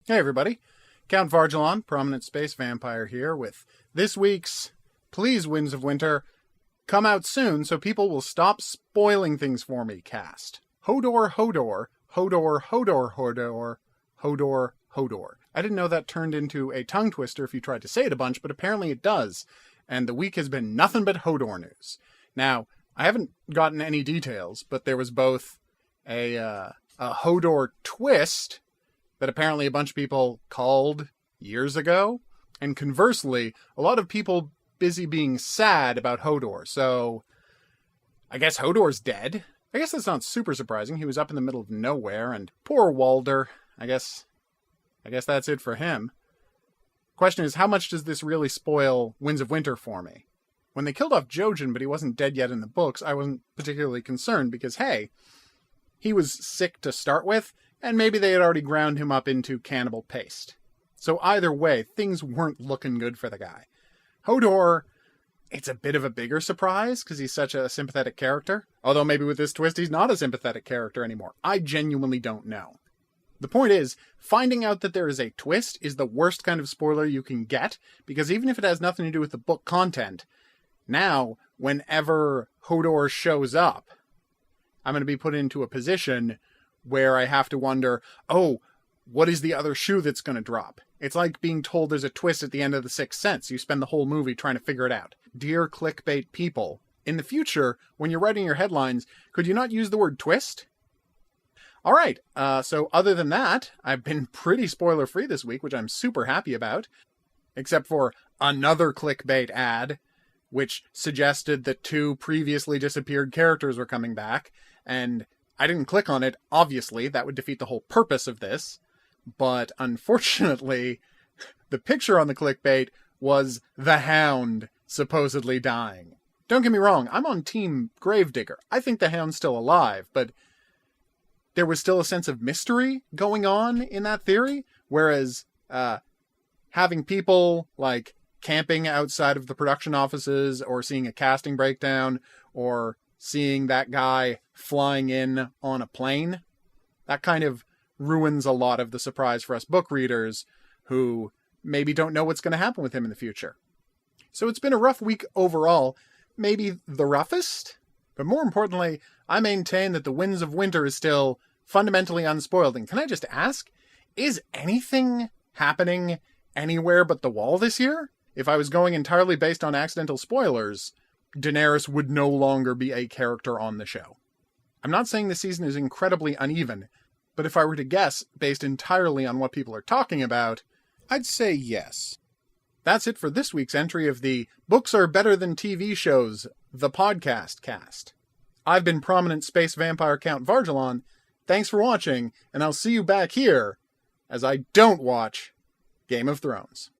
Hey everybody, Count Vargelon, prominent space vampire here with this week's Please Winds of Winter come out soon so people will stop spoiling things for me cast. Hodor, Hodor, Hodor, Hodor, Hodor, Hodor, Hodor. I didn't know that turned into a tongue twister if you tried to say it a bunch, but apparently it does. And the week has been nothing but Hodor news. Now, I haven't gotten any details, but there was both a Hodor twist that apparently a bunch of people called years ago, and conversely, a lot of people busy being sad about Hodor, so I guess Hodor's dead. I guess that's not super surprising. He was up in the middle of nowhere, and poor Walder, I guess that's it for him. Question is, how much does this really spoil Winds of Winter for me? When they killed off Jojen, but he wasn't dead yet in the books, I wasn't particularly concerned, because hey, he was sick to start with, and maybe they had already ground him up into cannibal paste. So either way, things weren't looking good for the guy. Hodor, it's a bit of a bigger surprise, because he's such a sympathetic character. Although maybe with this twist, he's not a sympathetic character anymore. I genuinely don't know. The point is, finding out that there is a twist is the worst kind of spoiler you can get, because even if it has nothing to do with the book content, now, whenever Hodor shows up, I'm going to be put into a position where I have to wonder, oh, what is the other shoe that's going to drop? It's like being told there's a twist at the end of The Sixth Sense. You spend the whole movie trying to figure it out. Dear clickbait people, in the future, when you're writing your headlines, could you not use the word twist? All right, so other than that, I've been pretty spoiler-free this week, which I'm super happy about, except for another clickbait ad, which suggested that 2 previously disappeared characters were coming back, and I didn't click on it, obviously, that would defeat the whole purpose of this, but unfortunately, the picture on the clickbait was the Hound supposedly dying. Don't get me wrong, I'm on Team Gravedigger. I think the Hound's still alive, but there was still a sense of mystery going on in that theory, whereas having people, like, camping outside of the production offices, or seeing a casting breakdown, or seeing that guy flying in on a plane, that kind of ruins a lot of the surprise for us book readers who maybe don't know what's going to happen with him in the future. So it's been a rough week overall, maybe the roughest, but more importantly, I maintain that the Winds of Winter is still fundamentally unspoiled. And can I just ask, is anything happening anywhere but the Wall this year? If I was going entirely based on accidental spoilers, Daenerys would no longer be a character on the show. I'm not saying the season is incredibly uneven, but if I were to guess, based entirely on what people are talking about, I'd say yes. That's it for this week's entry of the Books Are Better Than TV Shows, the podcast cast. I've been prominent space vampire Count Vargelon. Thanks for watching, and I'll see you back here as I don't watch Game of Thrones.